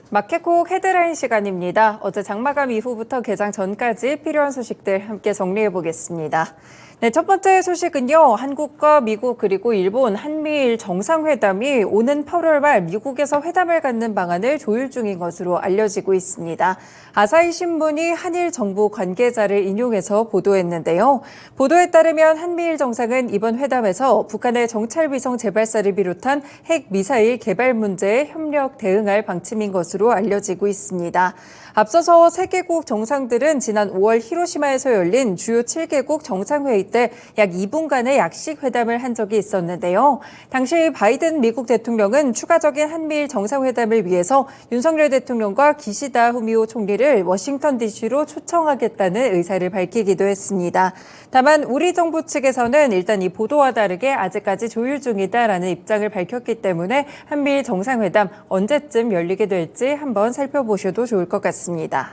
마켓콕 헤드라인 시간입니다. 어제 장마감 이후부터 개장 전까지 필요한 소식들 함께 정리해 보겠습니다. 네, 첫 번째 소식은요. 한국과 미국 그리고 일본 한미일 정상회담이 오는 8월 말 미국에서 회담을 갖는 방안을 조율 중인 것으로 알려지고 있습니다. 아사히 신문이 한일 정부 관계자를 인용해서 보도했는데요. 보도에 따르면 한미일 정상은 이번 회담에서 북한의 정찰위성 재발사를 비롯한 핵 미사일 개발 문제에 협력 대응할 방침인 것으로 알려지고 있습니다. 앞서서 세 개국 정상들은 지난 5월 히로시마에서 열린 주요 7개국 정상회의 때 약 2분간의 약식 회담을 한 적이 있었는데요. 당시 바이든 미국 대통령은 추가적인 한미일 정상회담을 위해서 윤석열 대통령과 기시다 후미오 총리를 워싱턴 DC로 초청하겠다는 의사를 밝히기도 했습니다. 다만 우리 정부 측에서는 일단 이 보도와 다르게 아직까지 조율 중이다라는 입장을 밝혔기 때문에 한미일 정상회담 언제쯤 열리게 될지 한번 살펴보셔도 좋을 것 같습니다.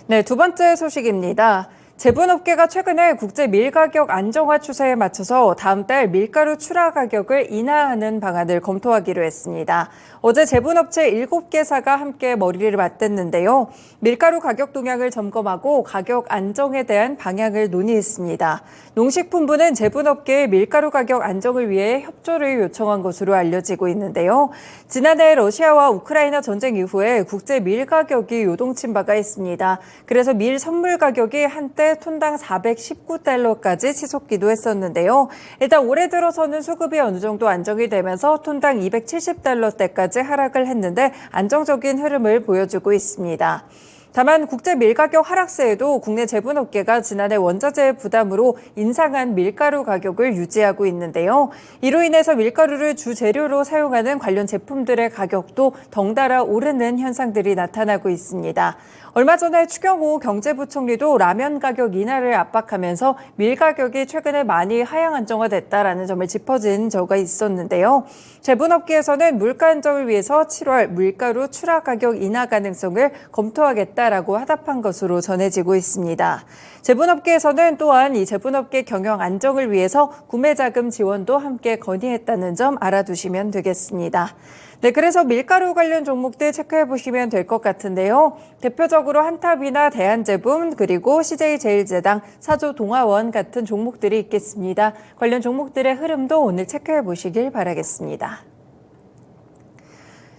네, 두 번째 소식입니다. 제분업계가 최근에 국제 밀 가격 안정화 추세에 맞춰서 다음 달 밀가루 출하 가격을 인하하는 방안을 검토하기로 했습니다. 어제 제분업체 7개사가 함께 머리를 맞댔는데요. 밀가루 가격 동향을 점검하고 가격 안정에 대한 방향을 논의했습니다. 농식품부는 제분업계의 밀가루 가격 안정을 위해 협조를 요청한 것으로 알려지고 있는데요. 지난해 러시아와 우크라이나 전쟁 이후에 국제 밀 가격이 요동친 바가 있습니다. 그래서 밀 선물 가격이 한때 톤당 419달러까지 치솟기도 했었는데요. 일단 올해 들어서는 수급이 어느 정도 안정이 되면서 톤당 270달러대까지 하락을 했는데 안정적인 흐름을 보여주고 있습니다. 다만 국제 밀가격 하락세에도 국내 제분업계가 지난해 원자재 부담으로 인상한 밀가루 가격을 유지하고 있는데요. 이로 인해서 밀가루를 주재료로 사용하는 관련 제품들의 가격도 덩달아 오르는 현상들이 나타나고 있습니다. 얼마 전에 추경호 경제부총리도 라면 가격 인하를 압박하면서 밀 가격이 최근에 많이 하향 안정화됐다라는 점을 짚어준 적이 있었는데요. 제분업계에서는 물가 안정을 위해서 7월 밀가루 출하 가격 인하 가능성을 검토하겠다라고 하답한 것으로 전해지고 있습니다. 제분업계에서는 또한 이 제분업계 경영 안정을 위해서 구매자금 지원도 함께 건의했다는 점 알아두시면 되겠습니다. 네, 그래서 밀가루 관련 종목들 체크해 보시면 될 것 같은데요. 대표적으로 한탑이나 대한제품, 그리고 CJ제일제당, 사조동아원 같은 종목들이 있겠습니다. 관련 종목들의 흐름도 오늘 체크해 보시길 바라겠습니다.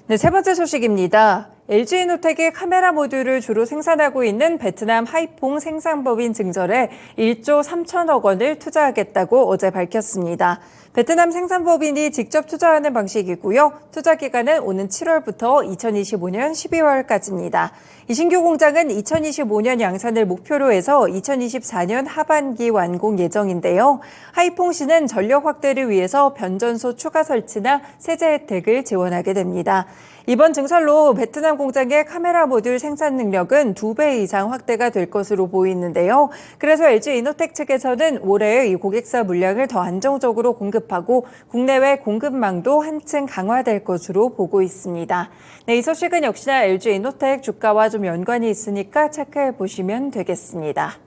네, 세 번째 소식입니다. LG이노텍이 카메라 모듈을 주로 생산하고 있는 베트남 하이퐁 생산법인 증설에 1조 3천억 원을 투자하겠다고 어제 밝혔습니다. 베트남 생산법인이 직접 투자하는 방식이고요. 투자 기간은 오는 7월부터 2025년 12월까지입니다. 이 신규 공장은 2025년 양산을 목표로 해서 2024년 하반기 완공 예정인데요. 하이퐁시는 전력 확대를 위해서 변전소 추가 설치나 세제 혜택을 지원하게 됩니다. 이번 증설로 베트남 공장의 카메라 모듈 생산 능력은 2배 이상 확대가 될 것으로 보이는데요. 그래서 LG이노텍 측에서는 올해 이 고객사 물량을 더 안정적으로 공급하고 국내외 공급망도 한층 강화될 것으로 보고 있습니다. 네, 이 소식은 역시나 LG이노텍 주가와 좀 연관이 있으니까 체크해 보시면 되겠습니다.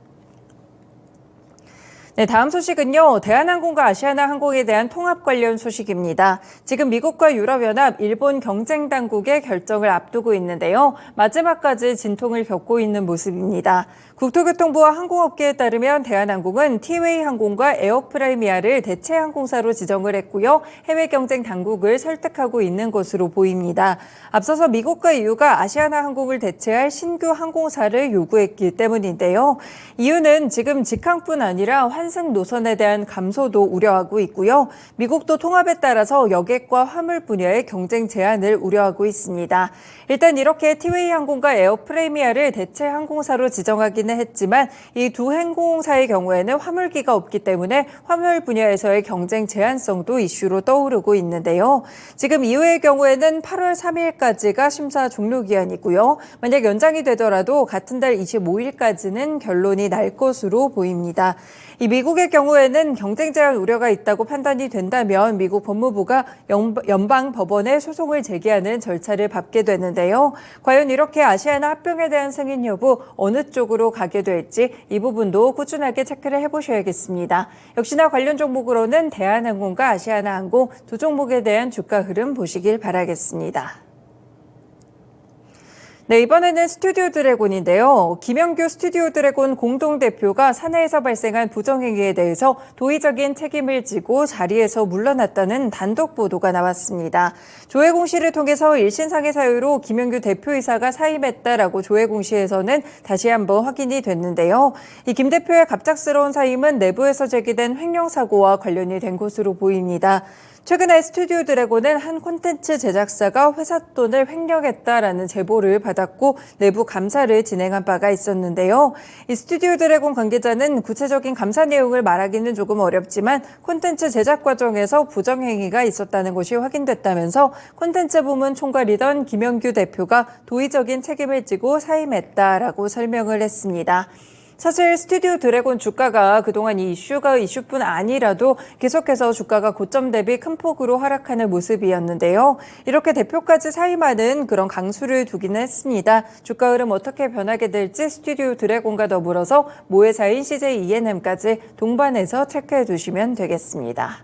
네, 다음 소식은요. 대한항공과 아시아나항공에 대한 통합 관련 소식입니다. 지금 미국과 유럽연합, 일본 경쟁당국의 결정을 앞두고 있는데요. 마지막까지 진통을 겪고 있는 모습입니다. 국토교통부와 항공업계에 따르면 대한항공은 티웨이항공과 에어프라이미아를 대체 항공사로 지정을 했고요. 해외 경쟁 당국을 설득하고 있는 것으로 보입니다. 앞서서 미국과 EU가 아시아나항공을 대체할 신규 항공사를 요구했기 때문인데요. EU는 지금 직항뿐 아니라 환승 노선에 대한 감소도 우려하고 있고요. 미국도 통합에 따라서 여객과 화물 분야의 경쟁 제한을 우려하고 있습니다. 일단 이렇게 티웨이 항공과 에어프레미아를 대체 항공사로 지정하기는 했지만 이 두 항공사의 경우에는 화물기가 없기 때문에 화물 분야에서의 경쟁 제한성도 이슈로 떠오르고 있는데요. 지금 이후의 경우에는 8월 3일까지가 심사 종료 기한이고요. 만약 연장이 되더라도 같은 달 25일까지는 결론이 날 것으로 보입니다. 이 미국의 경우에는 경쟁 제한 우려가 있다고 판단이 된다면 미국 법무부가 연방 법원에 소송을 제기하는 절차를 밟게 되는데요. 과연 이렇게 아시아나 합병에 대한 승인 여부 어느 쪽으로 가게 될지 이 부분도 꾸준하게 체크를 해보셔야겠습니다. 역시나 관련 종목으로는 대한항공과 아시아나항공 두 종목에 대한 주가 흐름 보시길 바라겠습니다. 네, 이번에는 스튜디오 드래곤인데요. 김영규 스튜디오 드래곤 공동대표가 사내에서 발생한 부정행위에 대해서 도의적인 책임을 지고 자리에서 물러났다는 단독 보도가 나왔습니다. 조회공시를 통해서 1신상의 사유로 김영규 대표이사가 사임했다라고 조회공시에서는 다시 한번 확인이 됐는데요. 이 김 대표의 갑작스러운 사임은 내부에서 제기된 횡령사고와 관련이 된 것으로 보입니다. 최근에 스튜디오 드래곤은 한 콘텐츠 제작사가 회사 돈을 횡령했다라는 제보를 받았고 내부 감사를 진행한 바가 있었는데요. 이 스튜디오 드래곤 관계자는 구체적인 감사 내용을 말하기는 조금 어렵지만 콘텐츠 제작 과정에서 부정행위가 있었다는 것이 확인됐다면서 콘텐츠 부문 총괄이던 김영규 대표가 도의적인 책임을 지고 사임했다라고 설명을 했습니다. 사실 스튜디오 드래곤 주가가 그동안 이 이슈가 이슈뿐 아니라도 계속해서 주가가 고점 대비 큰 폭으로 하락하는 모습이었는데요. 이렇게 대표까지 사임하는 그런 강수를 두기는 했습니다. 주가 흐름 어떻게 변하게 될지 스튜디오 드래곤과 더불어서 모회사인 CJ E&M까지 동반해서 체크해 두시면 되겠습니다.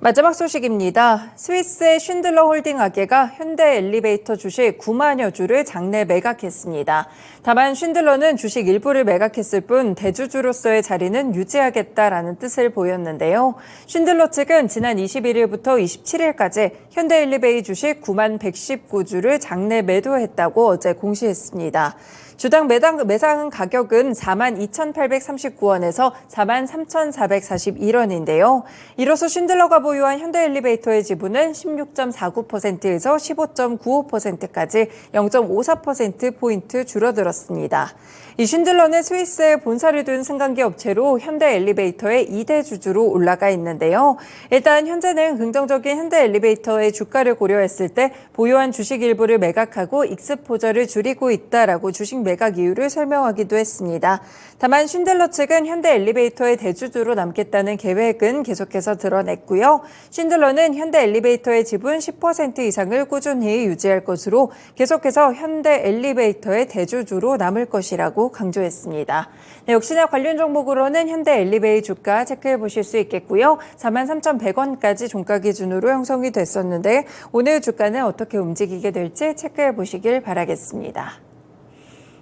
마지막 소식입니다. 스위스의 쉰들러 홀딩 아게가 현대 엘리베이터 주식 9만여 주를 장내 매각했습니다. 다만 쉰들러는 주식 일부를 매각했을 뿐 대주주로서의 자리는 유지하겠다라는 뜻을 보였는데요. 쉰들러 측은 지난 21일부터 27일까지 현대 엘리베이 주식 9만 119주를 장내 매도했다고 어제 공시했습니다. 주당 매상 가격은 4만 2,839원에서 4만 3,441원인데요. 이로써 쉰들러가 보유한 현대 엘리베이터의 지분은 16.49%에서 15.95%까지 0.54%포인트 줄어들었습니다. 이 쉰들러는 스위스에 본사를 둔 승강기 업체로 현대 엘리베이터의 2대 주주로 올라가 있는데요. 일단 현재는 긍정적인 현대 엘리베이터의 주가를 고려했을 때 보유한 주식 일부를 매각하고 익스포저를 줄이고 있다라고 주식 매각 이유를 설명하기도 했습니다. 다만 쉰들러 측은 현대 엘리베이터의 대주주로 남겠다는 계획은 계속해서 드러냈고요. 쉰들러는 현대 엘리베이터의 지분 10% 이상을 꾸준히 유지할 것으로 계속해서 현대 엘리베이터의 대주주로 남을 것이라고 강조했습니다. 네, 역시나 관련 종목으로는 현대 엘리베이 주가 체크해 보실 수 있겠고요. 43,100원까지 종가 기준으로 형성이 됐었는데 오늘 주가는 어떻게 움직이게 될지 체크해 보시길 바라겠습니다.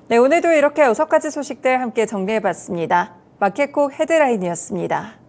네, 오늘도 이렇게 6가지 소식들 함께 정리해 봤습니다. 마켓콕 헤드라인이었습니다.